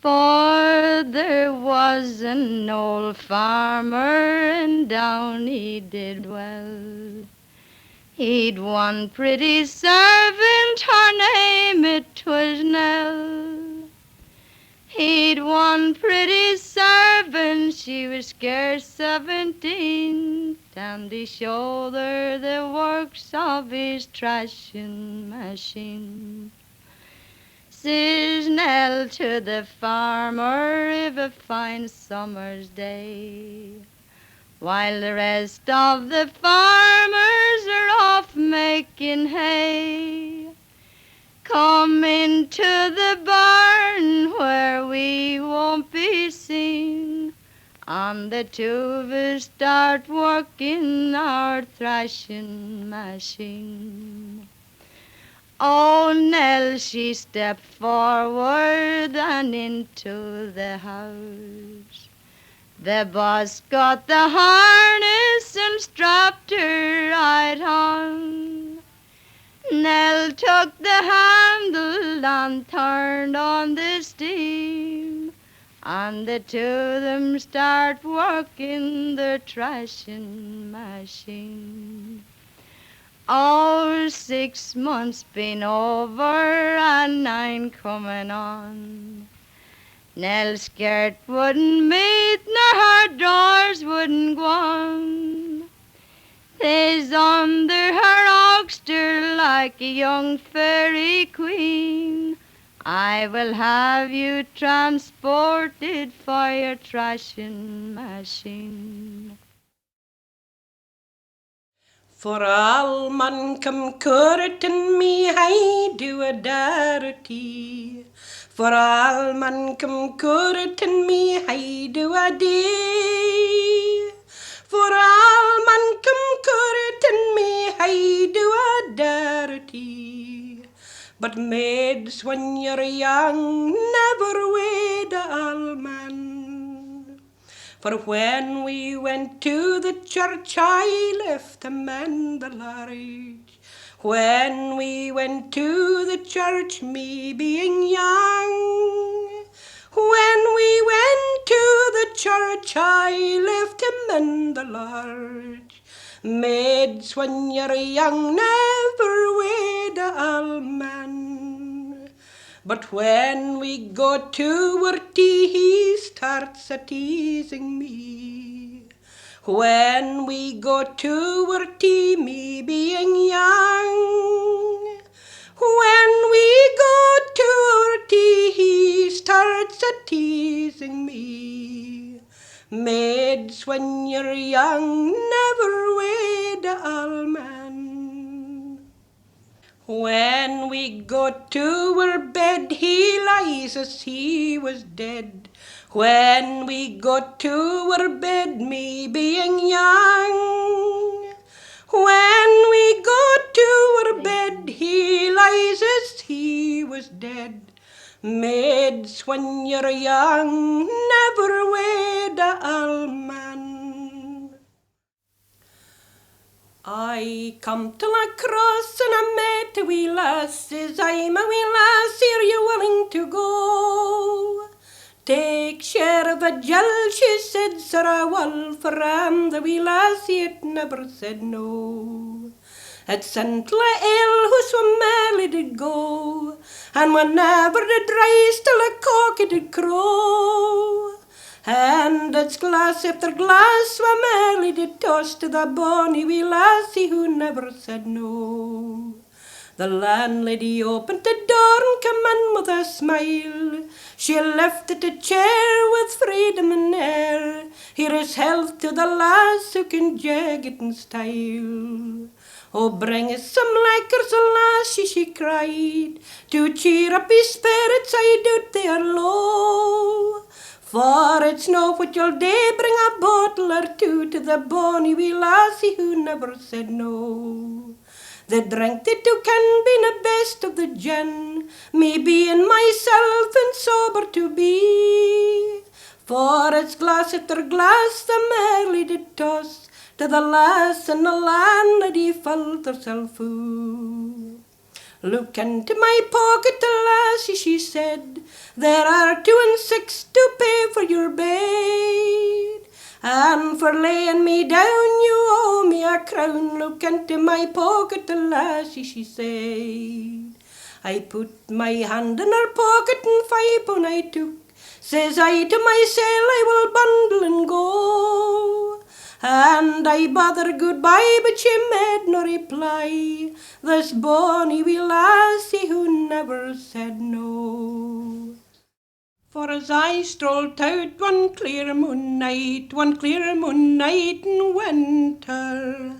For there was an old farmer, and down he did dwell. He'd one pretty servant, her name it was Nell. He'd one pretty servant, she was scarce 17, down the shoulder the works of his thrashing machine. Says Nell to the farmer of a fine summer's day, while the rest of the farmers are off making hay. Come into the barn where we won't be seen, and the two of us start working our thrashing machine. Oh, Nell, she stepped forward and into the house. The boss got the harness and strapped her right on. Nell took the handle and turned on the steam, and the two of them start working the thrashing machine. Oh, 6 months been over and 9 coming on. Nell's skirt wouldn't meet nor her drawers wouldn't go on. They's under her oxter like a young fairy queen. I will have you transported for your thrashing machine. For all man come courting me, I do a dirty. For all man come courting me, I do a day. For all man come courting me, I do a dirty. But maids, when you're young, never wed a all man. For when we went to the church, I left them and the large. When we went to the church, me being young. When we went to the church, I left him and the large. Maids, when you're young, never wed a old man. But when we go to our tea, he starts a teasing me. When we go to our tea, me being young. When we go to our tea, he starts a teasing me. Maids, when you're young, never wed a old man. When we go to our bed, he lies as he was dead. When we go to our bed, me being young. When we go to our bed, he lies as he was dead. Maids, when you're young, never wed a old man. I come to La Crosse and I met a wee lass, says I'm a wee lass, are you willing to go? Take share of a jell, she said, sir, I will, for I'm the wee lass, it never said no. At St. Lael, who so merrily did go, and whenever did rise till a cock did crow. And its glass after glass were merrily did toss to the bonny wee lassie who never said no. The landlady opened the door and came in with a smile. She lifted a chair with freedom and air. Here is health to the lass who can jag it in style. Oh, bring us some liquors, lassie, she cried, to cheer up his spirits, I doubt they are low. For it's no what you'll do, bring a bottle or two to the bonny wee lassie who never said no. The drink they took can be the best of the gin, me being myself and sober to be. For it's glass after glass the merrily did toss, to the lass and the landlady felt herself full. Look into my pocket, lassie, she said, there are 2 and 6 to pay for your bed. And for laying me down you owe me a crown. Look into my pocket, lassie, she said. I put my hand in her pocket and 5 pound I took. Says I to myself, I will bundle and go. And I bade her goodbye, but she made no reply. This bonny wee lassie who never said no. For as I strolled out one clear moon night in winter,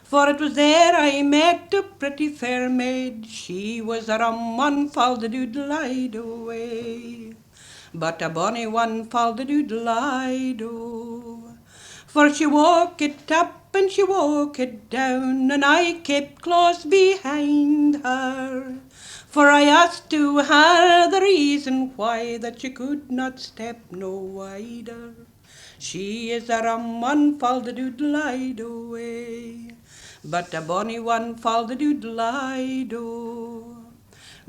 for it was there I met a pretty fair maid. She was a rum one, fall the doodle away, but a bonny one, fall the doodle. For she walked it up and she walked it down, and I kept close behind her. For I asked to her the reason why that she could not step no wider. She is a rum one, fall the doodle-away, but a bonny one, fall the doodle-do.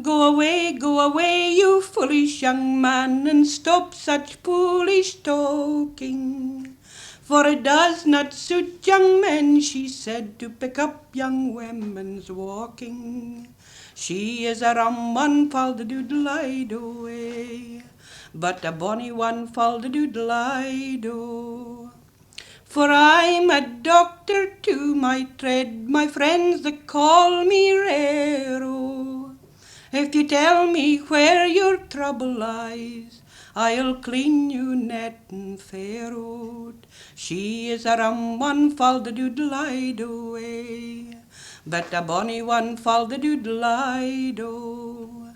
Go away, you foolish young man, and stop such foolish talking. For it does not suit young men, she said, to pick up young women's walking. She is a rum one, fall the doodle-away, but a bonny one, fall the doodle-do. For I'm a doctor to my trade, my friends that call me Rero. If you tell me where your trouble lies, I'll clean you net and fair out. She is a rum one, fall the doodle-away, but a bonny one, fall the doodle-do.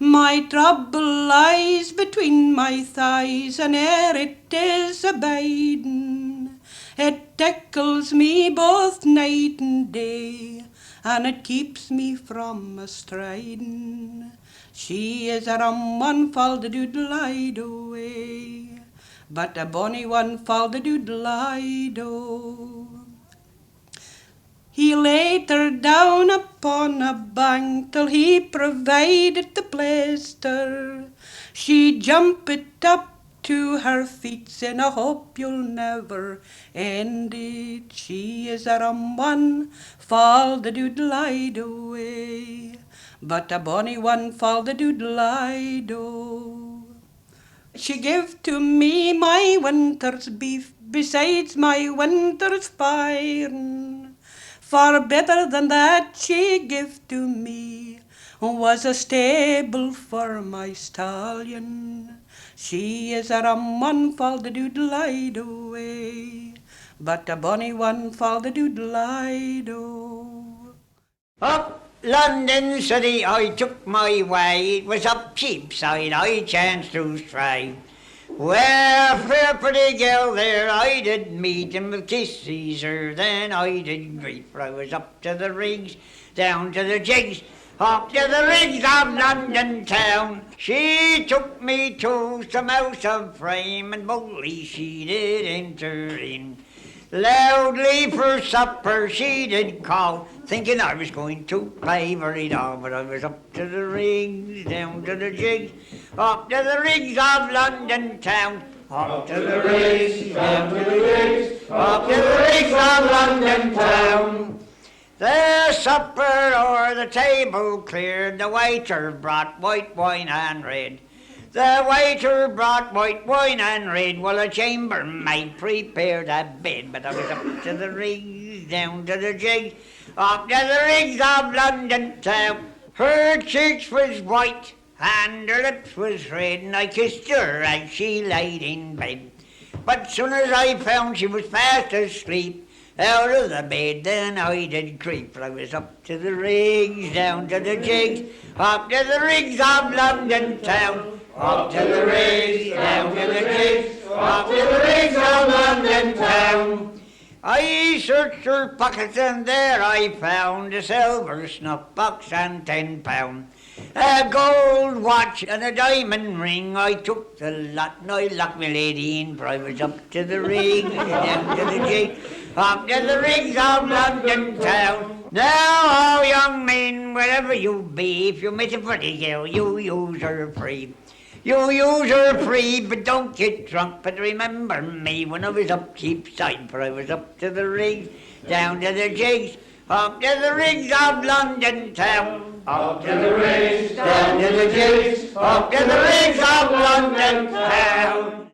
My trouble lies between my thighs, and ere it is abiding, it tickles me both night and day, and it keeps me from a-striding. She is a rum one, fall the doodle-away, but a bonny one, fall the doodle-do. He laid her down upon a bank till he provided the plaster. She jumped up to her feet, saying, I hope you'll never end it. She is a rum one, fall the doodle-away, but a bonny one, fall the doodle-do. She gave to me my winter's beef, besides my winter's firing. Far better than that she gave to me was a stable for my stallion. She is a rum one, fall the doodle-away, but a bonny one, fall the doodle-do. Up London City I took my way, it was up Cheapside I chanced to stray. Well, a fair pretty girl there I did meet, and with kisses her then I did greet. For I was up to the rigs, down to the jigs, up to the rigs of London town. She took me to some house of frame, and boldly she did enter in. Loudly for supper she did call, thinking I was going to play very dull. But I was up to the rigs, down to the jigs, up to the rigs of London town. Up to the rigs, down to the rigs, up to the rigs of London town. The supper o'er the table cleared, the waiter brought white wine and red. The waiter brought white wine and red, while a chambermaid prepared a bed. But I was up to the rigs, down to the jigs, up to the rigs of London town. Her cheeks was white and her lips was red, and I kissed her as she laid in bed. But soon as I found she was fast asleep, out of the bed then I did creep. For I was up to the rigs, down to the jigs, up to the rigs of London town. Up to the rigs, down to the jigs, up to the rigs of London town. I searched her pockets and there I found a silver snuff box and £10. A gold watch and a diamond ring, I took the lot and I locked my lady in. For I was up to the rigs, down to the jigs, up to the rigs of London town. Now, all young men, wherever you be, if you meet a pretty girl, you use her free. You use her free, but don't get drunk. But remember me when I was up Cheapside, for I was up to the rigs, down to the jigs, up to the rigs of London town. Up to the rigs, down to the jigs, up to the rigs of London town.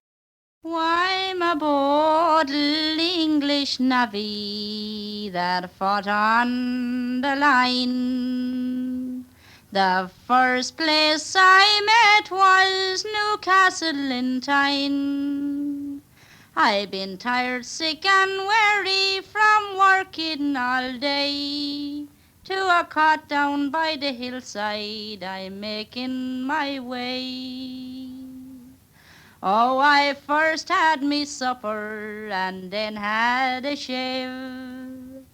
Why, my bold English navvy that fought on the line. The first place I met was Newcastle in Tyne. I've been tired, sick and weary from working all day. To a cot down by the hillside I'm making my way. Oh, I first had me supper and then had a shave.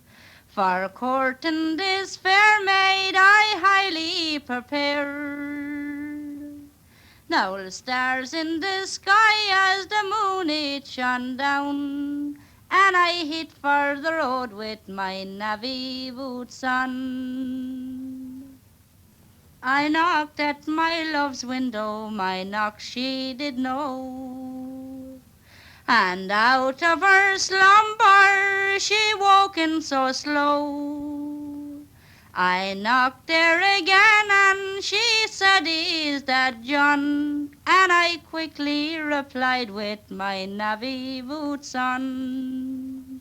For courting this fair maid I highly prepared. Now the stars in the sky as the moon it shone down, and I hit for the road with my navvy boots on. I knocked at my love's window, my knock she did know, and out of her slumber she woken so slow. I knocked there again and she said, "Is that John?" And I quickly replied with my navvy boots on.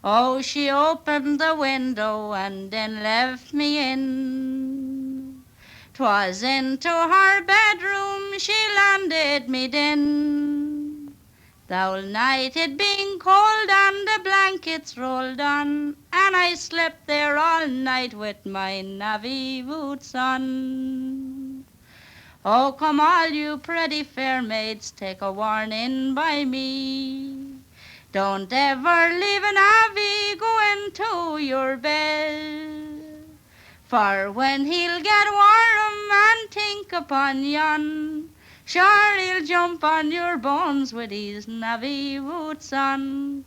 Oh, she opened the window and then left me in. 'Twas into her bedroom she landed me then. The whole night it being cold and the blankets rolled on, and I slept there all night with my navvy boots on. Oh, come all you pretty fair maids, take a warning by me. Don't ever leave a navvy go into your bed. For when he'll get warm and think upon yon, sure he'll jump on your bones with his navvy boots on.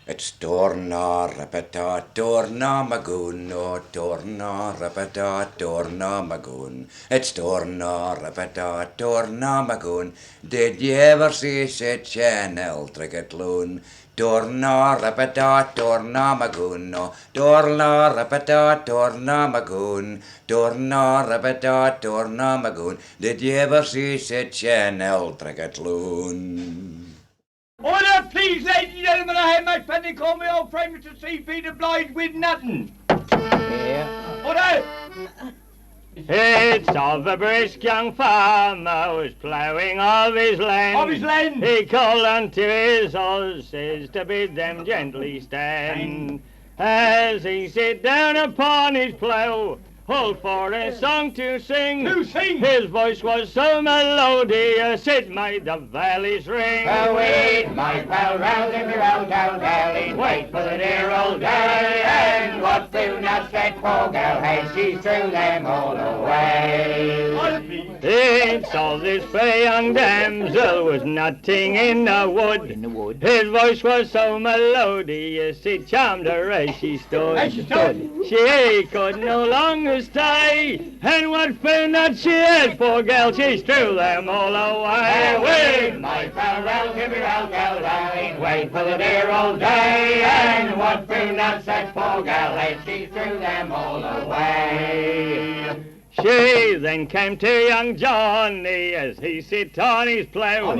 It's torna repeta torna magoon, no torna repeta torna magoon. It's torna repeta torna magoon. Did you ever see such an electric loon? Torna repeta torna magoon, no torna repeta torna magoon. Torna repeta torna magoon. Did you ever see such an electric loon? Order, please, ladies and gentlemen. I have much fun. They call me old friend Mr. 3 feet obliged with nothing. Yeah. Order! It's of a brisk young farmer was ploughing of his land. Of his land? He called unto his horses to bid them gently stand. As he sit down upon his plough, pulled for a song to sing. His voice was so melodious it made the valleys ring. Wait, my pal, round in the round down valley, wait for the dear old day, and what do not that poor girl has, she threw them all away. In saw this fair young damsel was nutting in the wood. His voice was so melodious it charmed her as she stood. She could no longer stay, and what food that she had, poor girl, she threw them all away. Wait, my pal, round in the round down valley, wait for the dear old day, and what do not that poor girl has, she threw them all away. She then came to young Johnny as he sit on his plough.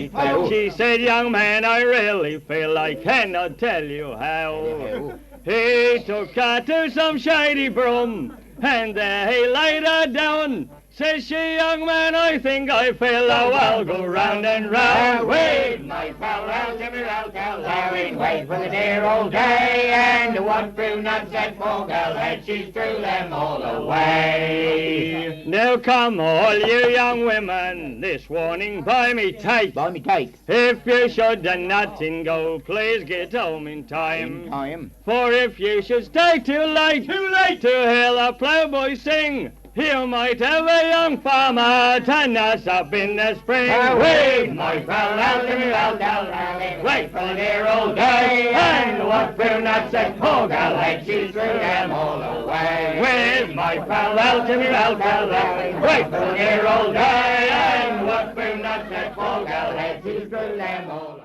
She said, young man, I really feel I cannot tell you how. He took her to some shady broom, and there he laid her down. Says she, young man, I think I feel I'll go round and round. Wait, my pal, round in the round down valley, wait for the dear old day, and what do not that poor girl had, she threw them all away. Now come all you young women, this warning by me take. If you should a nutting go, please get home in time. For if you should stay too late to hear the ploughboy sing, you might have a young farmer turn us up in the spring. Wait, my pal, round in the round down valley, wait for the dear old day, and what do not that poor girl had, she threw them all away. With my pal out in the round down valley, wait for the dear old day, and what do not that poor girl had, she threw them all away.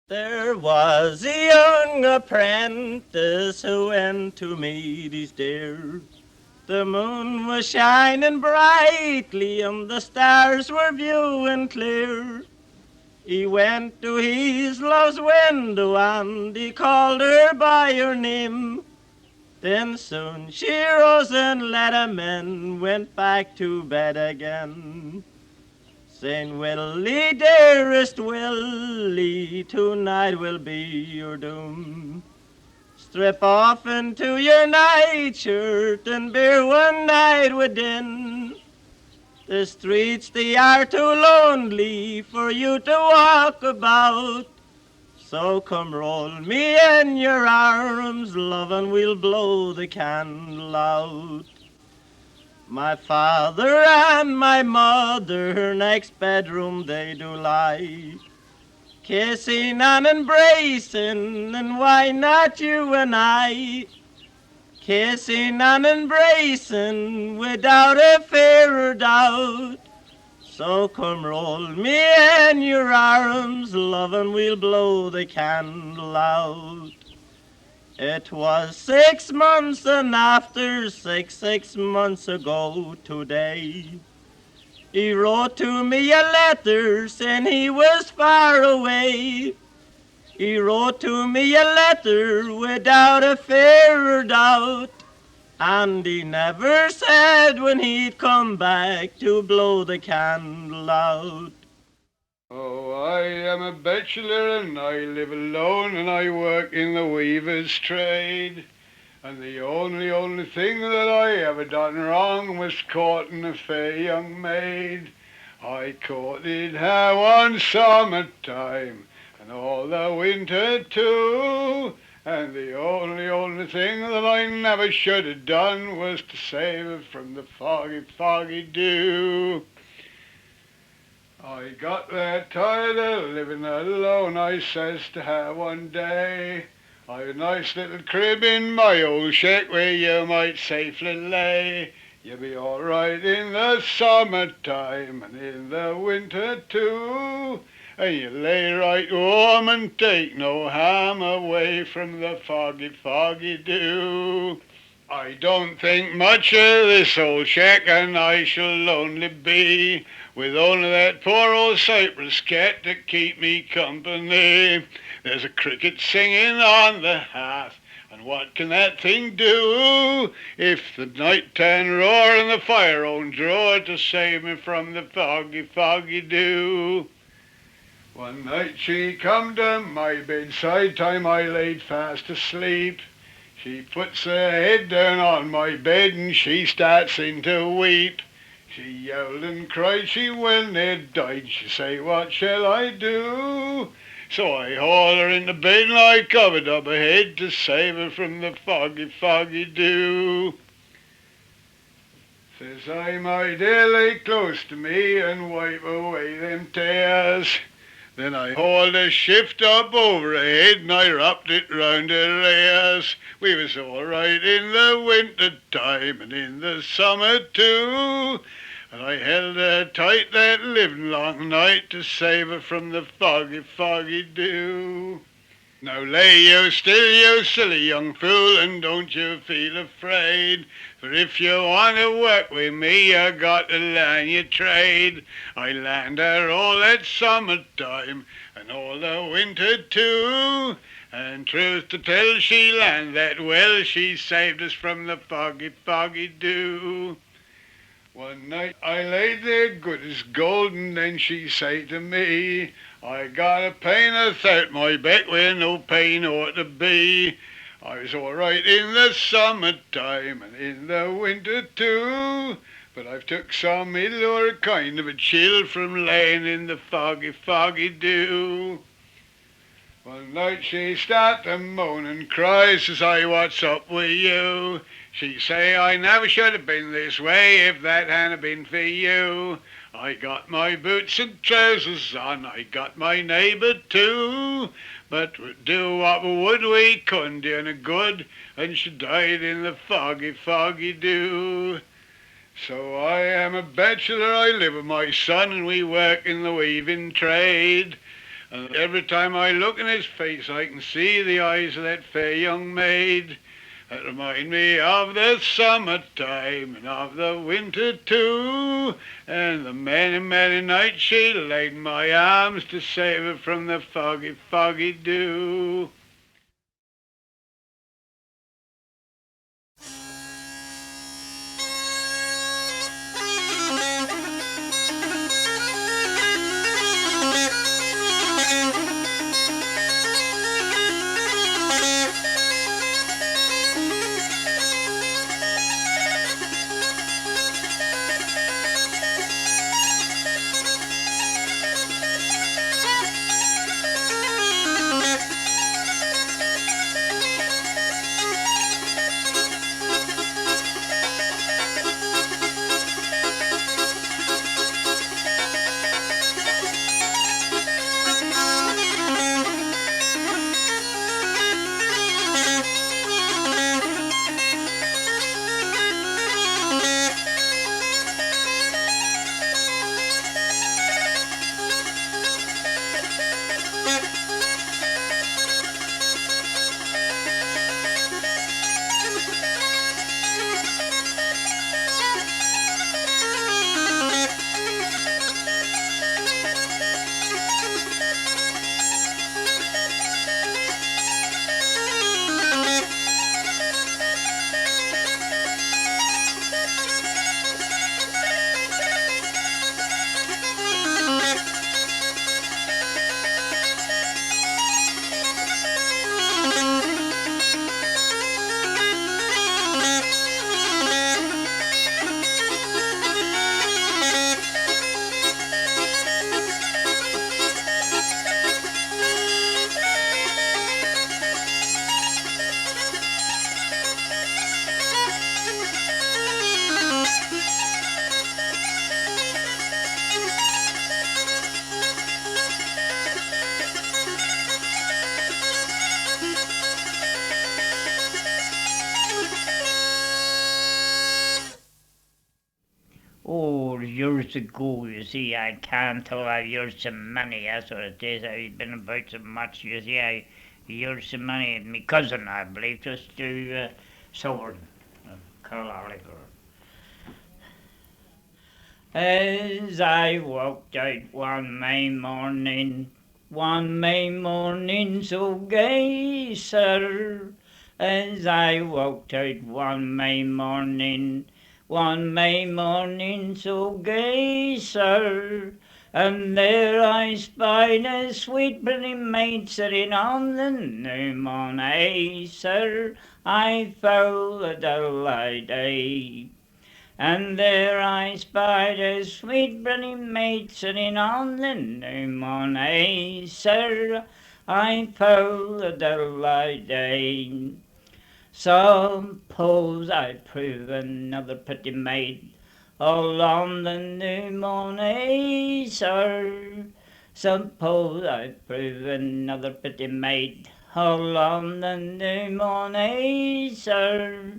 There was a young apprentice who went to meet his dear. The moon was shining brightly and the stars were viewing clear. He went to his love's window and he called her by her name. Then soon she rose and let him in, went back to bed again. Saying, Willie, dearest Willie, tonight will be your doom. Strip off into your nightshirt and bear one night within. The streets, they are too lonely for you to walk about. So come roll me in your arms, love, and we'll blow the candle out. My father and my mother next bedroom they do lie, kissing and embracing, and why not you and I? Kissing and embracing without a fear or doubt. So come roll me in your arms, love, and we'll blow the candle out. It was 6 months, and after six months ago today, he wrote to me a letter saying he was far away. He wrote to me a letter without a fear or doubt, and he never said when he'd come back to blow the candle out. Oh, I am a bachelor and I live alone and I work in the weaver's trade. And the only thing that I ever done wrong was courting a fair young maid. I courted her one summertime and all the winter too. And the only thing that I never should have done was to save her from the foggy dew. I got there tired of living alone, I says to her one day, I've a nice little crib in my old shack where you might safely lay. You'll be all right in the summertime and in the winter too. And you lay right warm and take no harm away from the foggy dew. I don't think much of this old shack and I shall only be with only that poor old cypress cat to keep me company. There's a cricket singing on the hearth, and what can that thing do if the night can roar and the fire won't draw to save me from the foggy dew? One night she come to my bedside, time I laid fast asleep. She puts her head down on my bed and she starts in to weep. She yelled and cried, she well near died. She say, what shall I do? So I hauled her into bed and I covered up her head to save her from the foggy, foggy dew. Says I, my dear, lay close to me and wipe away them tears. Then I hauled a shift up over her head and I wrapped it round her ears. We was all right in the winter time and in the summer too. And I held her tight that living long night to save her from the foggy, foggy dew. Now lay you still, you silly young fool, and don't you feel afraid. For if you want to work with me, you got to learn your trade. I learned her all that summertime, and all the winter too. And truth to tell, she learned that well, she saved us from the foggy, foggy dew. One night I laid there good as gold, and then she say to me, I got a pain athout my back where no pain ought to be. I was all right in the summertime and in the winter too, but I've took some ill or a kind of a chill from laying in the foggy, foggy dew. One night she start to moan and cry, says I, what's up with you? She say, I never should have been this way if that hadn't been for you. I got my boots and trousers on, I got my neighbour too. But do what we would, we couldn't do any good, and she died in the foggy, foggy dew. So I am a bachelor, I live with my son, and we work in the weaving trade. And every time I look in his face, I can see the eyes of that fair young maid. That remind me of the summertime and of the winter too, and the many, many nights she laid in my arms to save her from the foggy, foggy dew. Oh, years ago, you see, I can't tell I years so many, that's what it is. I've been about so much, you see, I years so many. And my cousin, I believe, just to Sovereign, Carlisle. As I walked out one May morning so gay, sir. As I walked out one May morning so gay, sir. And there I spied a sweet pretty maid sitting on the new moon, sir, I found the devil I day. And there I spied a sweet pretty maid sitting on the new moon, sir, I found the devil I day. Suppose I prove another pretty maid all on the new moon, sir. Suppose I prove another pretty maid all on the new moon, sir.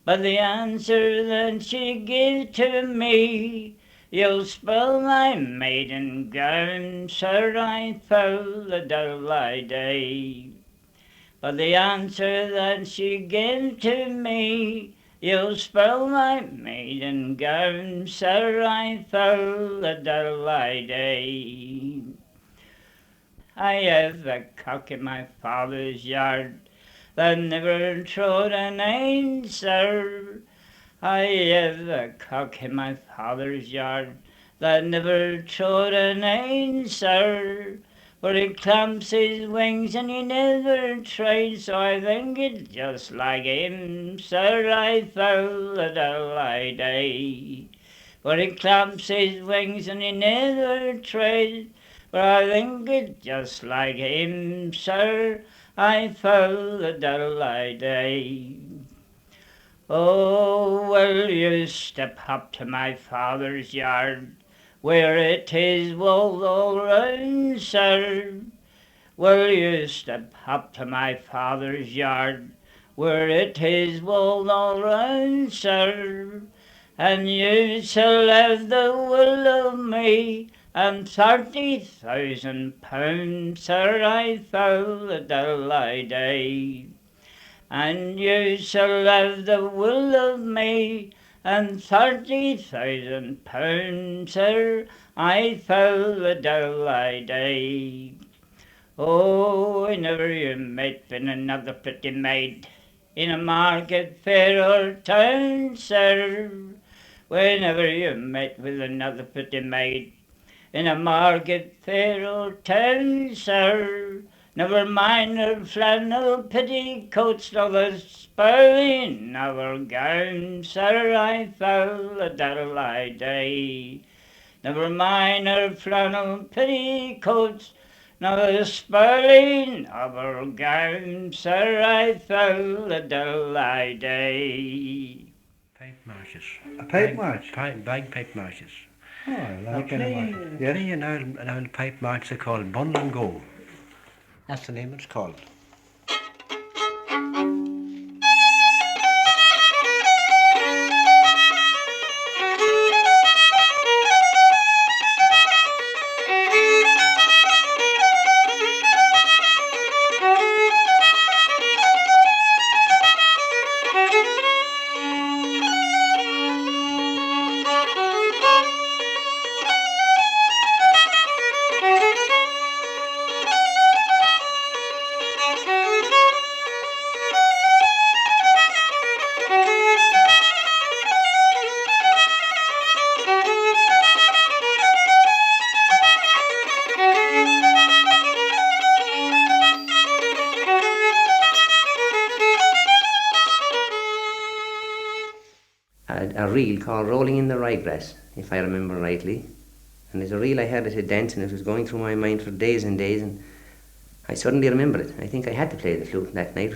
But the answer that she gave to me, you'll spoil my maiden gown, sir, I foul the devil I day. But the answer that she gave to me, you'll spoil my maiden gown, sir, I foul the devil I day. I have a cock in my father's yard that never trod an ain, sir. I have a cock in my father's yard that never trod an ain, sir. For he clamps his wings and he never tries, so I think it's just like him, sir, I foul the devil I day. For he clamps his wings and he never tries, but I think it's just like him, sir, I foul the devil I day. Oh, will you step up to my father's yard, where it is walled all round, sir? Will you step up to my father's yard, where it is walled all round, sir? And you shall have the will of me, and 30,000 pounds, sir, I foul the devil I day. And you shall have the will of me, and 30,000 pounds, sir, I foul the devil I day. Oh, whenever you met with another pretty maid in a market, fair or town, sir, whenever you met with another pretty maid in a market, fair or town, sir, never mind her flannel petticoats nor the spurling of her gown, sir, I foul the devil I day. Never mind her flannel petticoats nor the spurling of her gown, sir, I foul the devil I day. Pipe marches. A pipe march? Bagpipe marches. Oh, I I'll like play, it. Yes. play an old pipe march they call Bun and Go. That's the name it's called. A reel called Rolling in the Ryegrass, if I remember rightly. And there's a reel I had at a dance and it was going through my mind for days and days, and I suddenly remember it. I think I had to play the flute that night.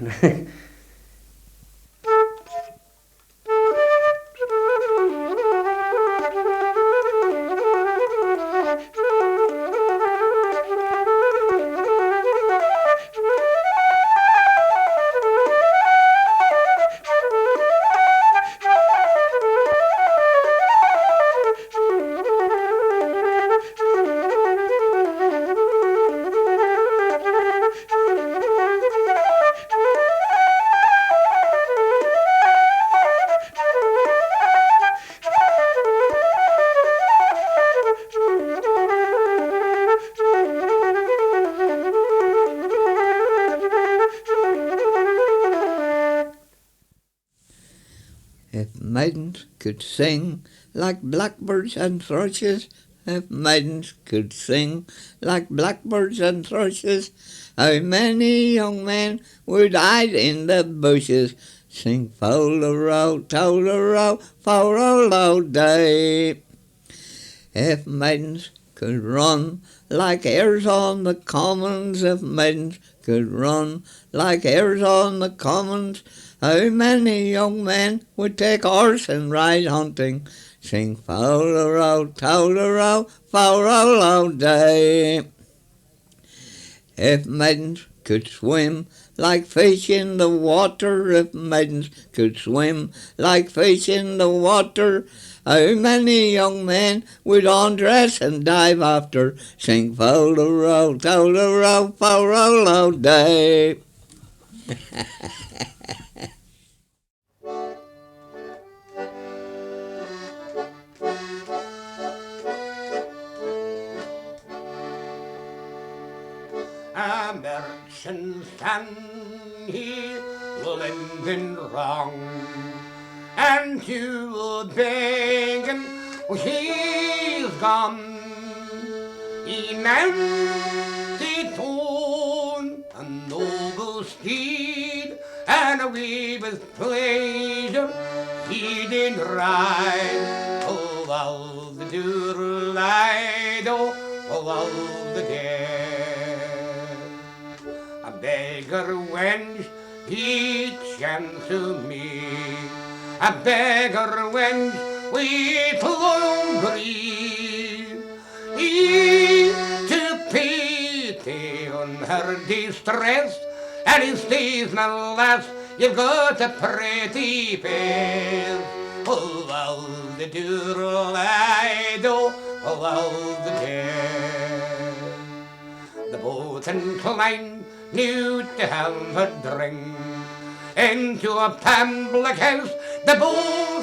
If maidens could sing like blackbirds and thrushes, If maidens could sing like blackbirds and thrushes, how many young men would hide in the bushes, sing fol-de-row, tol-de-row, fol-de-row day. If maidens could run like hares on the commons, if maidens could run like hares on the commons, how many young men would take horse and ride hunting, sing fol-de-row, tol-de-row, fol-de-row day. If maidens could swim like fish in the water, if maidens could swim like fish in the water, how many young men would undress and dive after, sing fol-de-row, tol-de-row, fol-de-row day. A merchant stand he lending wrong, and to begging he's gone. He mounted on a noble steed, and away with pleasure he did ride. Oh, all the doodle-eyed, oh, all the dead. A beggar wench he chanced to me, a beggar wench with long green. He took pity on her distress, and he says, "Now lass, you've got a pretty face." Oh, all the doodle-eyed, oh, all the dead. The boat inclined knew to have a drink into a public house. The boat